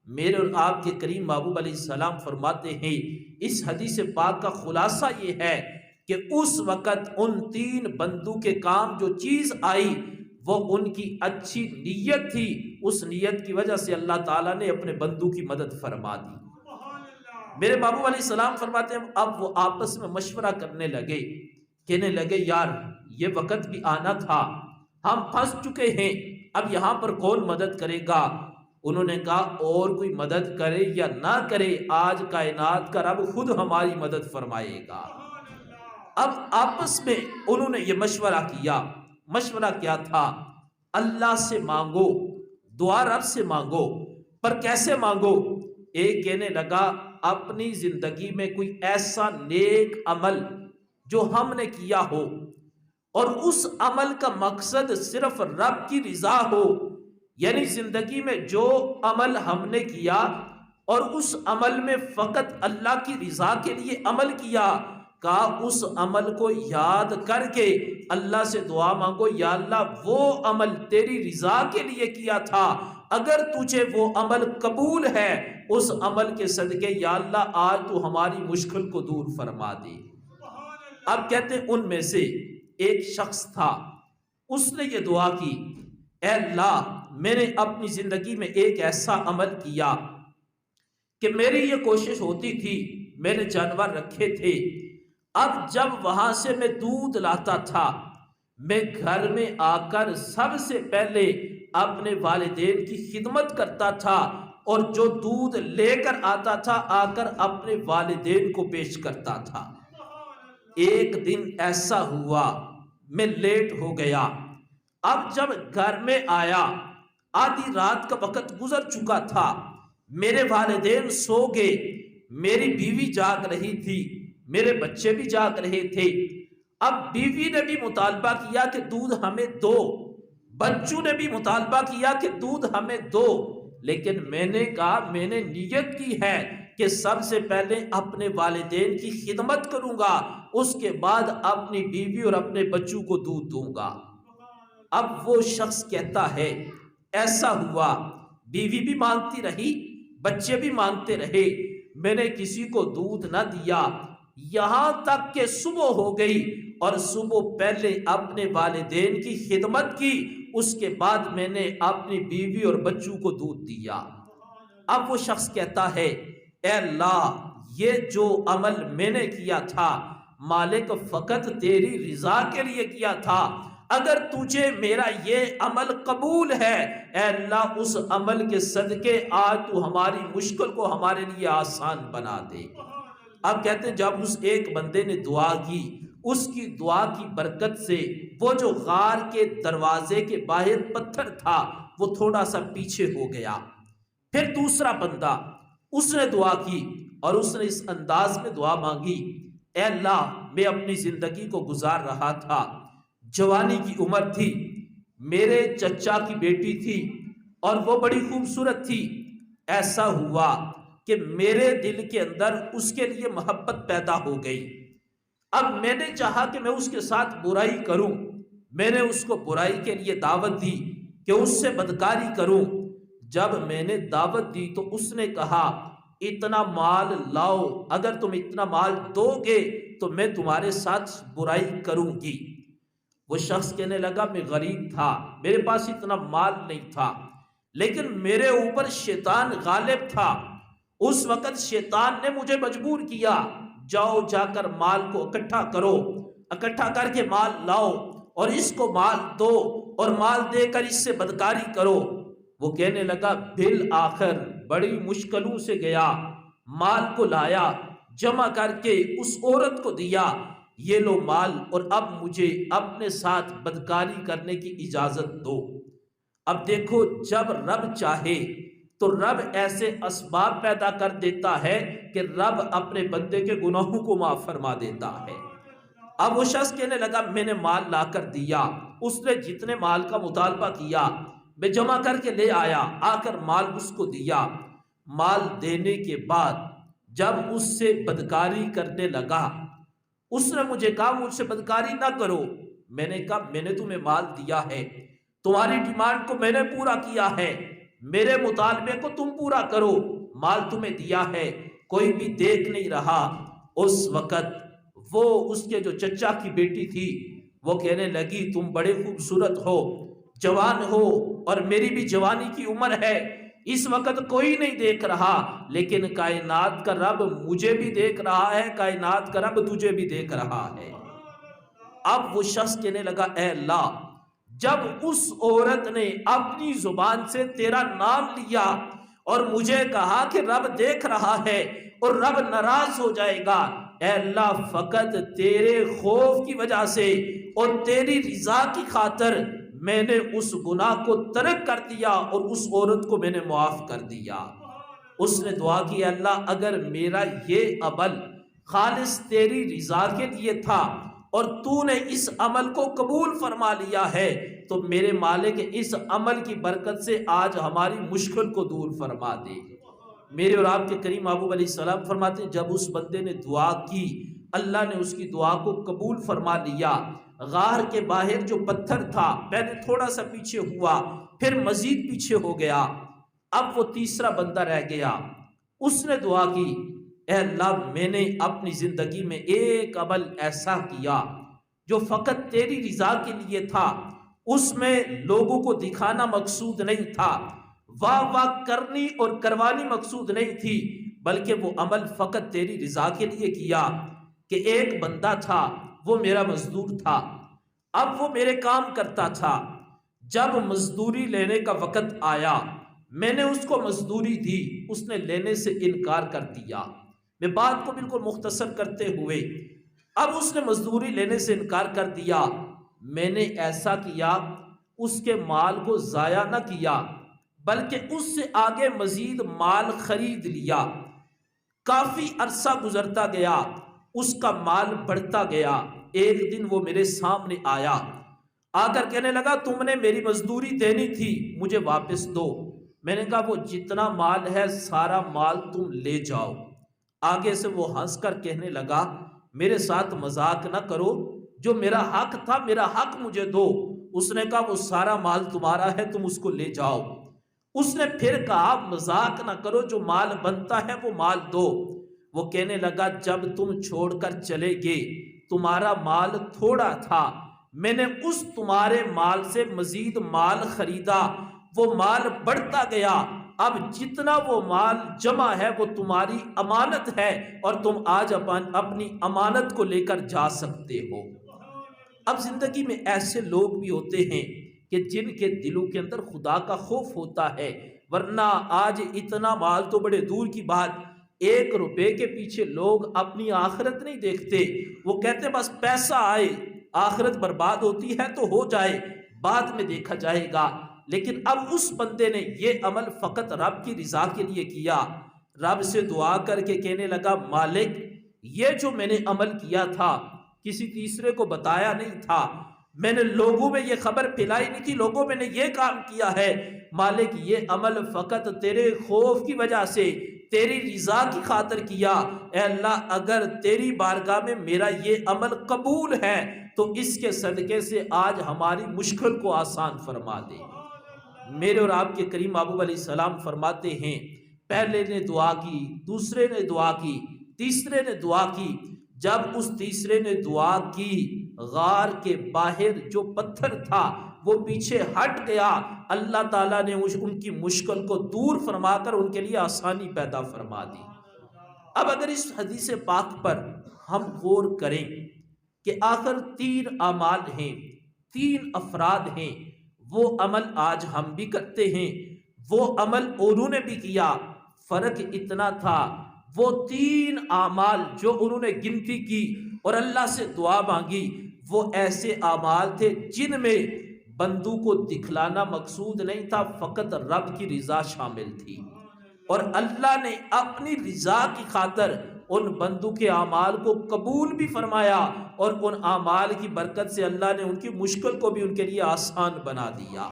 میرے اور آپ کے کریم محبوب علیہ السلام فرماتے ہیں، اس حدیث پاک کا خلاصہ یہ ہے کہ اس وقت ان تین بندوں کے کام جو چیز آئی وہ ان کی اچھی نیت تھی، اس نیت کی وجہ سے اللہ تعالیٰ نے اپنے بندوں کی مدد فرما دی۔ میرے محبوب علیہ السلام فرماتے ہیں اب وہ آپس میں مشورہ کرنے لگے، کہنے لگے یار یہ وقت بھی آنا تھا، ہم پھنس چکے ہیں، اب یہاں پر کون مدد کرے گا؟ انہوں نے کہا اور کوئی مدد کرے یا نہ کرے، آج کائنات کا رب خود ہماری مدد فرمائے گا۔ اب آپس میں انہوں نے یہ مشورہ کیا۔ مشورہ کیا تھا؟ اللہ سے مانگو، دعا رب سے مانگو، پر کیسے مانگو؟ ایک کہنے لگا اپنی زندگی میں کوئی ایسا نیک عمل جو ہم نے کیا ہو اور اس عمل کا مقصد صرف رب کی رضا ہو، یعنی زندگی میں جو عمل ہم نے کیا اور اس عمل میں فقط اللہ کی رضا کے لیے عمل کیا، کہا اس عمل کو یاد کر کے اللہ سے دعا مانگو، یا اللہ وہ عمل تیری رضا کے لیے کیا تھا، اگر تجھے وہ عمل قبول ہے اس عمل کے صدقے یا اللہ آج تو ہماری مشکل کو دور فرما دے۔ اب کہتے ہیں ان میں سے ایک شخص تھا، اس نے یہ دعا کی، اے اللہ میں نے اپنی زندگی میں ایک ایسا عمل کیا کہ میری یہ کوشش ہوتی تھی، میں نے جانور رکھے تھے، اب جب وہاں سے میں دودھ لاتا تھا میں گھر میں آ کر سب سے پہلے اپنے والدین کی خدمت کرتا تھا اور جو دودھ لے کر آتا تھا آ کر اپنے والدین کو پیش کرتا تھا۔ ایک دن ایسا ہوا میں لیٹ ہو گیا، اب جب گھر میں آیا آدھی رات کا وقت گزر چکا تھا، میرے والدین سو گئے، میری بیوی جاگ رہی تھی، میرے بچے بھی جاگ رہے تھے۔ اب بیوی نے بھی مطالبہ کیا کہ دودھ ہمیں دو، بچوں نے بھی مطالبہ کیا کہ دودھ ہمیں دو، لیکن میں نے کہا میں نے نیت کی ہے کہ سب سے پہلے اپنے والدین کی خدمت کروں گا، اس کے بعد اپنی بیوی اور اپنے بچوں کو دودھ دوں گا۔ اب وہ شخص کہتا ہے ایسا ہوا، بیوی بھی مانگتی رہی، بچے بھی مانگتے رہے، میں نے کسی کو دودھ نہ دیا، یہاں تک کہ صبح ہو گئی اور صبح پہلے اپنے والدین کی خدمت کی، اس کے بعد میں نے اپنی بیوی اور بچوں کو دودھ دیا۔ اب وہ شخص کہتا ہے اے اللہ یہ جو عمل میں نے کیا تھا مالک فقط تیری رضا کے لیے کیا تھا، اگر تجھے میرا یہ عمل قبول ہے اے اللہ اس عمل کے صدقے آج تو ہماری مشکل کو ہمارے لیے آسان بنا دے۔ اب کہتے ہیں جب اس ایک بندے نے دعا کی، اس کی دعا کی برکت سے وہ جو غار کے دروازے کے باہر پتھر تھا وہ تھوڑا سا پیچھے ہو گیا۔ پھر دوسرا بندہ اس نے دعا کی اور اس نے اس انداز میں دعا مانگی، اے اللہ میں اپنی زندگی کو گزار رہا تھا، جوانی کی عمر تھی، میرے چچا کی بیٹی تھی اور وہ بڑی خوبصورت تھی، ایسا ہوا کہ میرے دل کے اندر اس کے لیے محبت پیدا ہو گئی، اب میں نے چاہا کہ میں اس کے ساتھ برائی کروں، میں نے اس کو برائی کے لیے دعوت دی کہ اس سے بدکاری کروں۔ جب میں نے دعوت دی تو اس نے کہا اتنا مال لاؤ، اگر تم اتنا مال دو گے تو میں تمہارے ساتھ برائی کروں گی۔ وہ شخص کہنے لگا میں غریب تھا، میرے پاس اتنا مال نہیں تھا، لیکن میرے اوپر شیطان غالب تھا، اس وقت شیطان نے مجھے مجبور کیا جاؤ جا کر مال کو اکٹھا کرو، اکٹھا کر کے مال لاؤ اور اس کو مال دو اور مال دے کر اس سے بدکاری کرو۔ وہ کہنے لگا بالآخر بڑی مشکلوں سے گیا، مال کو لایا، جمع کر کے اس عورت کو دیا، یہ لو مال اور اب مجھے اپنے ساتھ بدکاری کرنے کی اجازت دو۔ اب دیکھو جب رب چاہے تو رب ایسے اسباب پیدا کر دیتا ہے کہ رب اپنے بندے کے گناہوں کو معاف فرما دیتا ہے۔ اب وہ شخص کہنے لگا میں نے مال لا کر دیا، اس نے جتنے مال کا مطالبہ کیا میں جمع کر کے لے آیا، آ کر مال اس کو دیا۔ مال دینے کے بعد جب اس سے بدکاری کرنے لگا، اس نے مجھے کہا مجھ سے بدکاری نہ کرو، میں نے کہا میں نے تمہیں مال دیا ہے، تمہاری ڈیمانڈ کو میں نے پورا کیا ہے، میرے مطالبے کو تم پورا کرو، مال تمہیں دیا ہے، کوئی بھی دیکھ نہیں رہا۔ اس وقت وہ اس کے جو چچا کی بیٹی تھی وہ کہنے لگی تم بڑے خوبصورت ہو، جوان ہو، اور میری بھی جوانی کی عمر ہے، اس وقت کوئی نہیں دیکھ رہا، لیکن کائنات کا رب مجھے بھی دیکھ رہا ہے، کائنات کا رب تجھے بھی دیکھ رہا ہے۔ اب وہ شخص کہنے لگا اے اللہ، جب اس عورت نے اپنی زبان سے تیرا نام لیا اور مجھے کہا کہ رب دیکھ رہا ہے اور رب ناراض ہو جائے گا، اے اللہ فقط تیرے خوف کی وجہ سے اور تیری رضا کی خاطر میں نے اس گناہ کو ترک کر دیا اور اس عورت کو میں نے معاف کر دیا۔ اس نے دعا کی اللہ اگر میرا یہ عمل خالص تیری رضا کے لیے تھا اور تو نے اس عمل کو قبول فرما لیا ہے تو میرے مالک اس عمل کی برکت سے آج ہماری مشکل کو دور فرما دے۔ میرے اور آپ کے کریم محبوب علیہ السلام فرماتے ہیں جب اس بندے نے دعا کی اللہ نے اس کی دعا کو قبول فرما لیا۔ غار کے باہر جو پتھر تھا پہلے تھوڑا سا پیچھے ہوا پھر مزید پیچھے ہو گیا، اب وہ تیسرا بندہ رہ گیا۔ اس نے دعا کی اے اللہ میں نے اپنی زندگی میں ایک عمل ایسا کیا جو فقط تیری رضا کے لیے تھا، اس میں لوگوں کو دکھانا مقصود نہیں تھا، واہ واہ کرنی اور کروانی مقصود نہیں تھی، بلکہ وہ عمل فقط تیری رضا کے لیے کیا کہ ایک بندہ تھا وہ میرا مزدور تھا، اب وہ میرے کام کرتا تھا، جب مزدوری لینے کا وقت آیا میں نے اس کو مزدوری دی، اس نے لینے سے انکار کر دیا۔ میں بات کو بالکل مختصر کرتے ہوئے اب اس نے مزدوری لینے سے انکار کر دیا، میں نے ایسا کیا اس کے مال کو ضائع نہ کیا بلکہ اس سے آگے مزید مال خرید لیا۔ کافی عرصہ گزرتا گیا، اس کا مال بڑھتا گیا، ایک دن وہ میرے سامنے آیا، آ کر کہنے لگا تم نے میری مزدوری دینی تھی مجھے واپس دو۔ میں نے کہا وہ جتنا مال ہے سارا مال تم لے جاؤ۔ آگے سے وہ ہنس کر کہنے لگا میرے ساتھ مذاق نہ کرو، جو میرا حق تھا میرا حق مجھے دو۔ اس نے کہا وہ سارا مال تمہارا ہے تم اس کو لے جاؤ۔ اس نے پھر کہا مذاق نہ کرو، جو مال بنتا ہے وہ مال دو۔ وہ کہنے لگا جب تم چھوڑ کر چلے گئے تمہارا مال تھوڑا تھا، میں نے اس تمہارے مال سے مزید مال خریدا، وہ مال بڑھتا گیا، اب جتنا وہ مال جمع ہے وہ تمہاری امانت ہے اور تم آج اپنی امانت کو لے کر جا سکتے ہو۔ اب زندگی میں ایسے لوگ بھی ہوتے ہیں کہ جن کے دلوں کے اندر خدا کا خوف ہوتا ہے، ورنہ آج اتنا مال تو بڑے دور کی بات، 1 روپے کے پیچھے لوگ اپنی آخرت نہیں دیکھتے، وہ کہتے بس پیسہ آئے، آخرت برباد ہوتی ہے تو ہو جائے بعد میں دیکھا جائے گا۔ لیکن اب اس بندے نے یہ عمل فقط رب کی رضا کے لیے کیا، رب سے دعا کر کے کہنے لگا مالک یہ جو میں نے عمل کیا تھا کسی تیسرے کو بتایا نہیں تھا، میں نے لوگوں میں یہ خبر پھیلائی نہیں تھی، لوگوں میں نے یہ کام کیا ہے، مالک یہ عمل فقط تیرے خوف کی وجہ سے تیری رضا کی خاطر کیا، اے اللہ اگر تیری بارگاہ میں میرا یہ عمل قبول ہے تو اس کے صدقے سے آج ہماری مشکل کو آسان فرما دے۔ میرے اور آپ کے کریم محبوب علیہ السلام فرماتے ہیں پہلے نے دعا کی، دوسرے نے دعا کی، تیسرے نے دعا کی، جب اس تیسرے نے دعا کی غار کے باہر جو پتھر تھا وہ پیچھے ہٹ گیا، اللہ تعالیٰ نے ان کی مشکل کو دور فرما کر ان کے لیے آسانی پیدا فرما دی۔ اب اگر اس حدیث پاک پر ہم غور کریں کہ آخر 3 اعمال ہیں، 3 افراد ہیں، وہ عمل آج ہم بھی کرتے ہیں، وہ عمل انہوں نے بھی کیا، فرق اتنا تھا وہ 3 اعمال جو انہوں نے گنتی کی اور اللہ سے دعا مانگی وہ ایسے اعمال تھے جن میں بندوں کو دکھلانا مقصود نہیں تھا، فقط رب کی رضا شامل تھی، اور اللہ نے اپنی رضا کی خاطر ان بندوں کے اعمال کو قبول بھی فرمایا اور ان اعمال کی برکت سے اللہ نے ان کی مشکل کو بھی ان کے لیے آسان بنا دیا۔